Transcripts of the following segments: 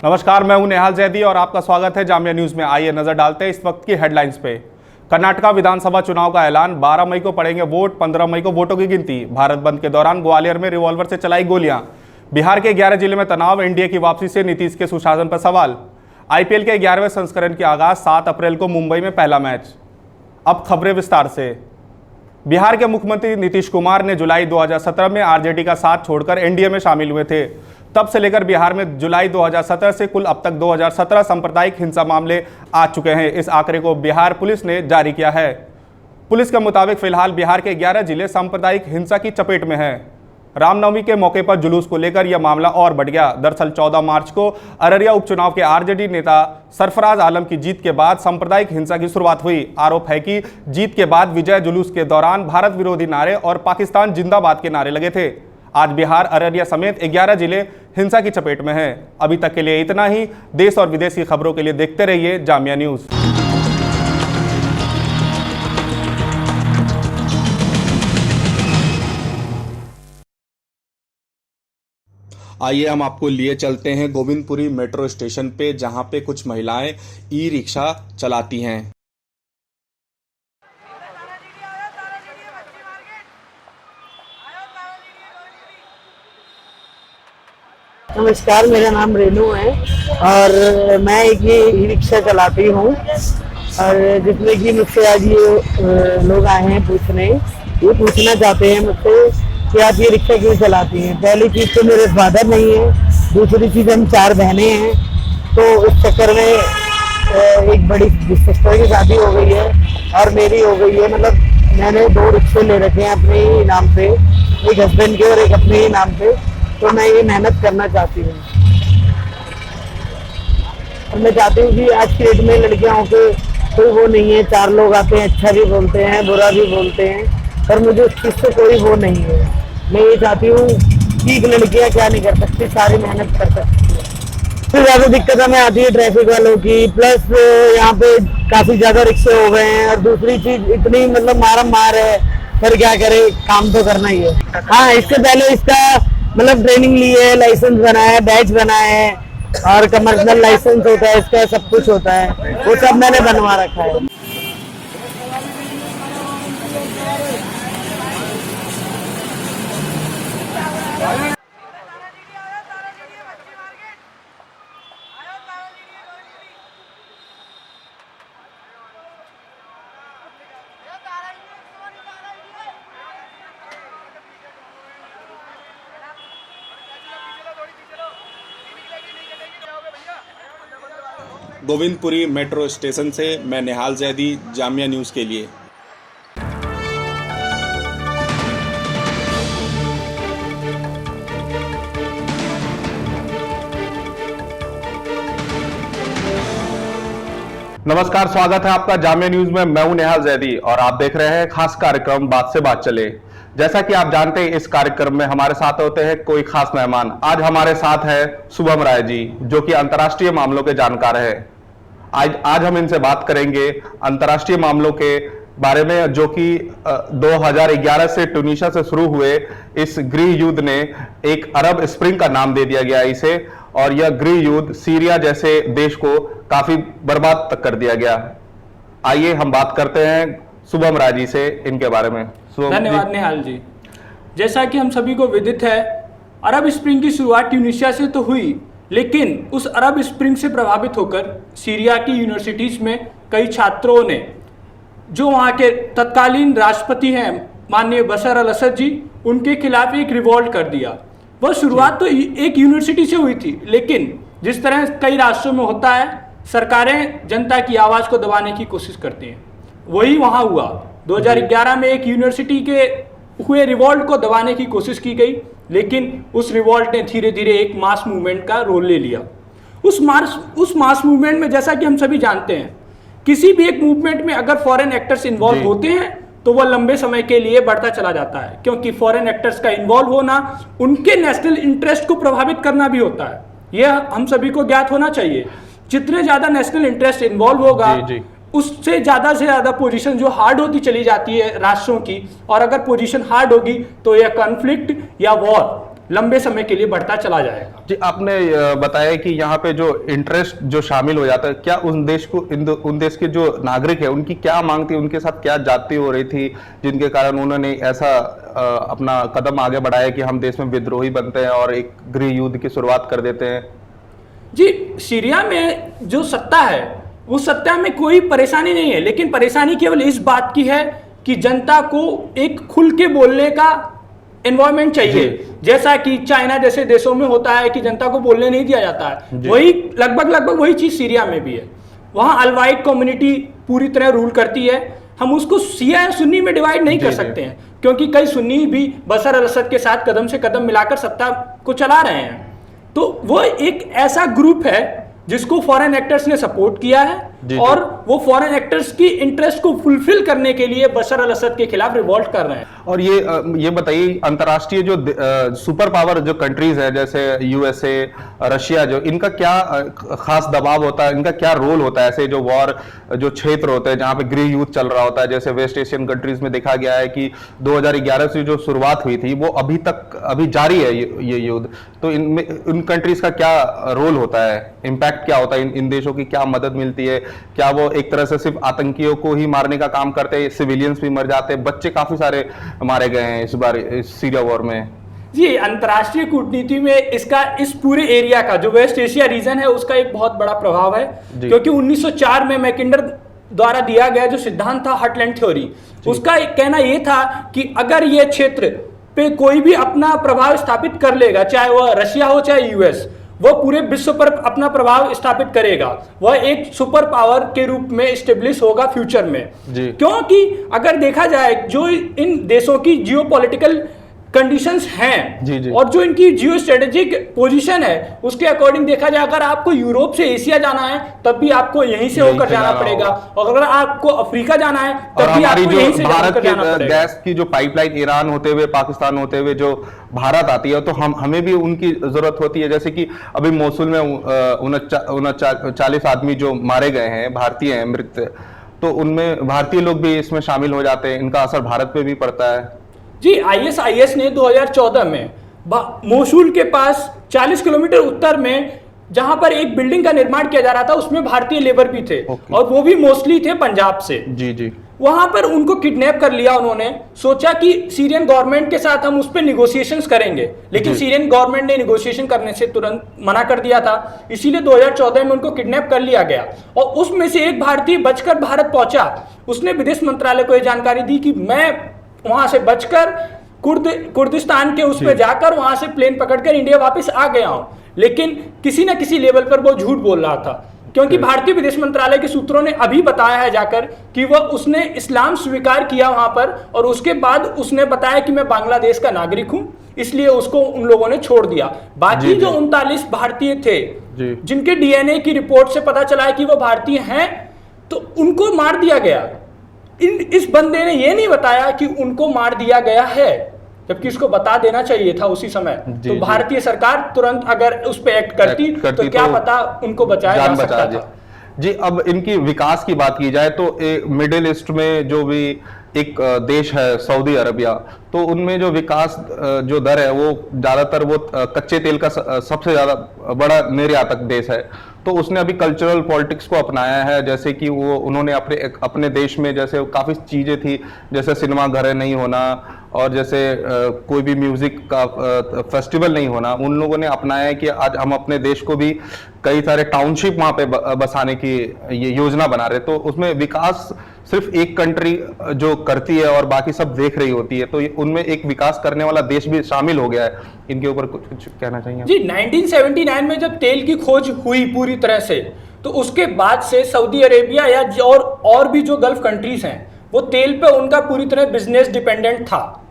नमस्कार, मैं हूं नेहाल जैदी और आपका स्वागत है जामिया न्यूज में। आइए नजर डालते हैं इस वक्त की हेडलाइंस पे। कर्नाटका विधानसभा चुनाव का ऐलान, 12 मई को पड़ेंगे वोट, 15 मई को वोटों की गिनती। भारत बंद के दौरान ग्वालियर में रिवॉल्वर से चलाई गोलियां। बिहार के 11 जिले में तनाव, एनडीए की वापसी से नीतीश के सुशासन पर सवाल। आईपीएल के 11वें संस्करण की आगाज, 7 अप्रैल को मुंबई में पहला मैच। अब खबरें विस्तार से। बिहार के मुख्यमंत्री नीतीश कुमार ने जुलाई 2017 में आरजेडी का साथ छोड़कर एनडीए में शामिल हुए थे। तब से लेकर बिहार में जुलाई 2017 से कुल अब तक 2017 सांप्रदायिक हिंसा मामले आ चुके हैं। इस आंकड़े को बिहार पुलिस ने जारी किया है। पुलिस के मुताबिक फिलहाल बिहार के 11 जिले सांप्रदायिक हिंसा की चपेट में हैं। रामनवमी के मौके पर जुलूस को लेकर यह मामला और बढ़ गया। दरअसल 14 मार्च को अररिया उपचुनाव के आरजेडी नेता सरफराज आलम की जीत के बाद सांप्रदायिक हिंसा की शुरुआत हुई। आरोप है कि जीत के बाद विजय जुलूस के दौरान भारत विरोधी नारे और पाकिस्तान जिंदाबाद के नारे लगे थे। आज बिहार, अररिया समेत 11 जिले हिंसा की चपेट में हैं। अभी तक के लिए इतना ही। देश और विदेश की खबरों के लिए देखते रहिए जामिया न्यूज। आइए हम आपको लिए चलते हैं गोविंदपुरी मेट्रो स्टेशन पे, जहां पे कुछ महिलाएं ई रिक्शा चलाती हैं। नमस्कार, मेरा नाम रेनू है और मैं एक ये ई रिक्शा चलाती हूँ। और जिसमें कि मुझसे आज ये लोग आए हैं ये पूछना चाहते हैं मुझसे कि आप ये रिक्शा क्यों चलाती हैं। पहली चीज़ तो मेरे फादर नहीं है, दूसरी चीज़ हम 4 बहनें हैं, तो इस चक्कर में एक बड़ी सिस्टर की शादी हो गई है और मेरी हो गई है। मतलब मैंने 2 रिक्शे ले रखे हैं अपने ही नाम पे, एक हस्बैंड के और एक अपने ही नाम पे। तो मैं ये मेहनत करना चाहती हूँ और मैं चाहती हूँ कि आज की डेट में लड़कियां के कोई वो नहीं है। 4 लोग आते हैं, अच्छा भी बोलते हैं, बुरा भी बोलते हैं, पर मुझे उस चीज़ से कोई वो नहीं है। मैं ये चाहती हूँ कि लड़कियां क्या नहीं कर सकती, सारी मेहनत कर सकती है। सबसे ज़्यादा दिक्कत हमें आती है ट्रैफिक वालों की, प्लस यहाँ पे काफ़ी ज़्यादा रिक्शे हो गए हैं। और दूसरी चीज़ इतनी मतलब मारम मार है, पर क्या करे, काम तो करना ही है। हाँ, इससे पहले इसका मतलब ट्रेनिंग ली है, लाइसेंस बना है, बैच बना है और कमर्शियल लाइसेंस होता है इसका, सब कुछ होता है, वो सब मैंने बनवा रखा है। गोविंदपुरी मेट्रो स्टेशन से मैं नेहाल जैदी, जामिया न्यूज़ के लिए। नमस्कार, स्वागत है आपका जामिया न्यूज़ में। मैं हूं नेहाल जैदी और आप देख रहे हैं खास कार्यक्रम बात से बात चले। जैसा कि आप जानते हैं, इस कार्यक्रम में हमारे साथ होते हैं कोई खास मेहमान। आज हमारे साथ है शुभम राय जी, जो कि अंतर्राष्ट्रीय मामलों के जानकार हैं। आज हम इनसे बात करेंगे अंतर्राष्ट्रीय मामलों के बारे में, जो कि 2011 से ट्यूनीशिया से शुरू हुए इस गृह युद्ध ने एक अरब स्प्रिंग का नाम दे दिया गया इसे, और यह गृह युद्ध सीरिया जैसे देश को काफी बर्बाद तक कर दिया गया। आइए हम बात करते हैं शुभम राय जी से इनके बारे में। धन्यवाद नेहाल जी। जैसा कि हम सभी को विदित है, अरब स्प्रिंग की शुरुआत ट्यूनीशिया से तो हुई, लेकिन उस अरब स्प्रिंग से प्रभावित होकर सीरिया की यूनिवर्सिटीज में कई छात्रों ने, जो वहाँ के तत्कालीन राष्ट्रपति हैं माननीय बशर अल असद जी, उनके खिलाफ एक रिवोल्ट कर दिया। वह शुरुआत तो एक यूनिवर्सिटी से हुई थी, लेकिन जिस तरह कई राष्ट्रों में होता है, सरकारें जनता की आवाज़ को दबाने की कोशिश करती हैं, वही वहाँ हुआ। 2011 में एक यूनिवर्सिटी के हुए रिवोल्ट को दबाने की कोशिश की गई, लेकिन उस रिवोल्ट ने धीरे धीरे एक मास मूवमेंट का रोल ले लिया। उस मास मूवमेंट में, जैसा कि हम सभी जानते हैं, किसी भी एक मूवमेंट में अगर फॉरेन एक्टर्स इन्वॉल्व होते हैं तो वह लंबे समय के लिए बढ़ता चला जाता है, क्योंकि फॉरेन एक्टर्स का इन्वॉल्व होना उनके नेशनल इंटरेस्ट को प्रभावित करना भी होता है। यह हम सभी को ज्ञात होना चाहिए। जितने ज्यादा नेशनल इंटरेस्ट इन्वॉल्व होगा, उससे ज़्यादा से ज़्यादा पोजीशन जो हार्ड होती चली जाती है राष्ट्रों की, और अगर पोजीशन हार्ड होगी तो यह कॉन्फ्लिक्ट या वॉर लंबे समय के लिए बढ़ता चला जाएगा। जी, आपने बताया कि यहाँ पे जो इंटरेस्ट जो शामिल हो जाता है, क्या उन देश के जो नागरिक है उनकी क्या मांग थी, उनके साथ क्या जाती हो रही थी जिनके कारण उन्होंने ऐसा अपना कदम आगे बढ़ाया कि हम देश में विद्रोही बनते हैं और एक गृह युद्ध की शुरुआत कर देते हैं? जी, सीरिया में जो सत्ता है उस सत्ता में कोई परेशानी नहीं है, लेकिन परेशानी केवल इस बात की है कि जनता को एक खुल के बोलने का एनवायरनमेंट चाहिए, जैसा कि चाइना जैसे देशों में होता है कि जनता को बोलने नहीं दिया जाता है। वही लगभग वही चीज सीरिया में भी है। वहां अलवाइट कम्युनिटी पूरी तरह रूल करती है। हम उसको शिया या सुन्नी में डिवाइड नहीं कर सकते हैं, क्योंकि कई सुन्नी भी बशर अल असद के साथ कदम से कदम मिलाकर सत्ता को चला रहे हैं। तो वो एक ऐसा ग्रुप है जिसको फॉरेन एक्टर्स ने सपोर्ट किया है और वो फॉरेन एक्टर्स की इंटरेस्ट को फुलफिल करने के लिए बशर अल असद के खिलाफ रिवोल्ट कर रहे हैं। और ये बताइए, अंतर्राष्ट्रीय जो सुपर पावर जो कंट्रीज है जैसे यूएसए, रशिया, जो इनका क्या खास दबाव होता है, इनका क्या रोल होता है ऐसे जो वॉर जो क्षेत्र होते हैं जहां पे गृह युद्ध चल रहा होता है? जैसे वेस्ट एशियन कंट्रीज में देखा गया है कि 2011 से जो शुरुआत हुई थी वो अभी जारी है ये युद्ध। तो इनमें इन कंट्रीज का क्या रोल होता है, इम्पैक्ट क्या होता है, इन देशों की क्या मदद मिलती है? क्या वो एक तरह से सिर्फ आतंकियों को ही मारने का काम करते हैं, सिविलियंस भी मर जाते हैं, बच्चे काफी सारे मारे गए हैं इस बार इस सीरिया वॉर में? जी, अंतर्राष्ट्रीय कूटनीति में इसका इस पूरे एरिया का जो वेस्ट एशिया रीजन है उसका एक बहुत बड़ा प्रभाव है, क्योंकि 1904 में मैकिंडर द्वारा दिया गया जो सिद्धांत था हार्टलैंड थ्योरी, उसका एक कहना यह था कि अगर यह क्षेत्र पे कोई भी अपना प्रभाव स्थापित कर लेगा, चाहे वह रशिया हो चाहे यूएस, वह पूरे विश्व पर अपना प्रभाव स्थापित करेगा, वह एक सुपर पावर के रूप में स्टेब्लिश होगा फ्यूचर में। क्योंकि अगर देखा जाए जो इन देशों की जियोपॉलिटिकल कंडीशंस हैं और जो इनकी जियो स्ट्रेटेजिक पोजीशन है उसके अकॉर्डिंग देखा जाए, अगर आपको यूरोप से एशिया जाना है तब भी आपको यहीं से होकर जाना पड़ेगा, और अगर आपको अफ्रीका जाना है तब भी आपको यहीं से होकर जाना पड़ेगा। गैस की जो पाइपलाइन ईरान होते हुए पाकिस्तान होते हुए जो भारत आती है, तो हमें भी उनकी जरूरत होती है। जैसे कि अभी मोसुल में 39 आदमी जो मारे गए हैं, भारतीय हैं मृत, तो उनमें भारतीय लोग भी इसमें शामिल हो जाते हैं, इनका असर भारत पे भी पड़ता है। जी, ISIS ने 2014 में मोसुल के पास 40 किलोमीटर उत्तर में जहां पर एक बिल्डिंग का निर्माण किया जा रहा था उसमें भारतीय लेबर भी थे, और वो भी मोस्टली थे पंजाब से। जी। वहां पर उनको किडनैप कर लिया उन्होंने, सोचा कि सीरियन गवर्नमेंट के साथ हम उस पर निगोशिएशंस करेंगे, लेकिन सीरियन गवर्नमेंट ने निगोशिएशन करने से तुरंत मना कर दिया था, इसीलिए 2014 में उनको किडनैप कर लिया गया। और उसमें से एक भारतीय बचकर भारत पहुंचा, उसने विदेश मंत्रालय को यह जानकारी दी कि मैं वहां से बचकर कुर्दिस्तान के उस पर जाकर वहां से प्लेन पकड़कर इंडिया वापस आ गया हूं, लेकिन किसी न किसी लेवल पर वो झूठ बोल रहा था, क्योंकि भारतीय विदेश मंत्रालय के सूत्रों ने अभी बताया है जाकर कि उसने इस्लाम स्वीकार किया वहां पर, और उसके बाद उसने बताया कि मैं बांग्लादेश का नागरिक हूं, इसलिए उसको उन लोगों ने छोड़ दिया। बाकी जो 39 भारतीय थे जिनके DNA की रिपोर्ट से पता चला है कि वो भारतीय हैं, तो उनको मार दिया गया। इस बंदे ने ये नहीं बताया कि उनको मार दिया गया है, जबकि इसको बता देना चाहिए था उसी समय। तो भारतीय सरकार तुरंत अगर उस पे एक्ट करती तो क्या पता उनको बचाया जा सकता था। जी, अब इनकी विकास की बात की जाए तो मिडिल ईस्ट में जो भी एक देश है सऊदी अरबिया, तो उनमें जो विकास जो दर है वो ज्यादातर वो कच्चे तेल का सबसे ज्यादा बड़ा निर्यातक देश है। तो उसने अभी कल्चरल पॉलिटिक्स को अपनाया है, जैसे कि उन्होंने अपने देश में जैसे काफ़ी चीज़ें थी, जैसे सिनेमा घर नहीं होना और जैसे कोई भी म्यूज़िक का फेस्टिवल नहीं होना, उन लोगों ने अपनाया है कि आज हम अपने देश को भी कई सारे टाउनशिप वहाँ पे बसाने की ये योजना बना रहे। तो उसमें विकास सिर्फ एक कंट्री जो करती है और बाकी सब देख रही होती है, तो उनमें एक विकास करने वाला देश भी शामिल हो गया है। इनके ऊपर कुछ कहना चाहिए? जी, 1979 में जब तेल की खोज हुई पूरी तरह से, तो उसके बाद से सऊदी अरेबिया या और भी जो गल्फ कंट्रीज हैं वो तेल पे उनका पूरी तरह बिजनेस डिपेंडेंट था।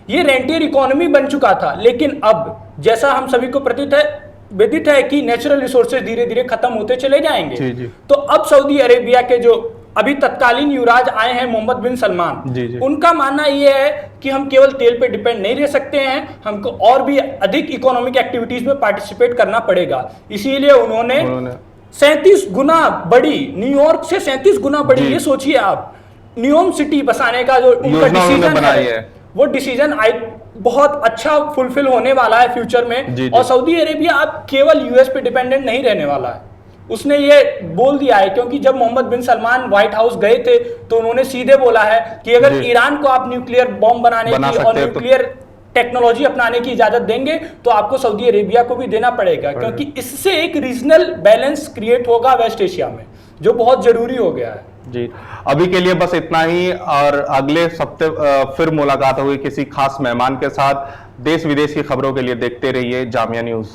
ये रेंटियर इकोनॉमी बन चुका था, लेकिन अब जैसा हम सभी को विदित है कि नेचुरल रिसोर्सेज धीरे धीरे खत्म होते चले जाएंगे। तो अब सऊदी अरेबिया के जो अभी तत्कालीन युवराज आए हैं मोहम्मद बिन सलमान, उनका मानना यह है कि हम केवल तेल पे डिपेंड नहीं रह सकते हैं, हमको और भी अधिक इकोनॉमिक एक्टिविटीज में पार्टिसिपेट करना पड़ेगा। इसीलिए उन्होंने 37 गुना बड़ी, न्यूयॉर्क से 37 गुना बड़ी, ये सोचिए आप, न्यूयॉर्क सिटी बसाने का जो उनका डिसीजन है, वो डिसीजन बहुत अच्छा फुलफिल होने वाला है फ्यूचर में। जी। और सऊदी अरेबिया अब केवल यूएस पे डिपेंडेंट नहीं रहने वाला है, उसने ये बोल दिया है, क्योंकि जब मोहम्मद बिन सलमान व्हाइट हाउस गए थे तो उन्होंने सीधे बोला है कि अगर जी। ईरान को आप न्यूक्लियर बॉम्ब बनाने बना की और सकते हैं तो- न्यूक्लियर टेक्नोलॉजी अपनाने की इजाजत देंगे तो आपको सऊदी अरेबिया को भी देना पड़ेगा, क्योंकि इससे एक रीजनल बैलेंस क्रिएट होगा वेस्ट एशिया में, जो बहुत जरूरी हो गया है। जी, अभी के लिए बस इतना ही, और अगले हफ्ते फिर मुलाकात होगी किसी खास मेहमान के साथ। देश विदेश की खबरों के लिए देखते रहिए जामिया न्यूज।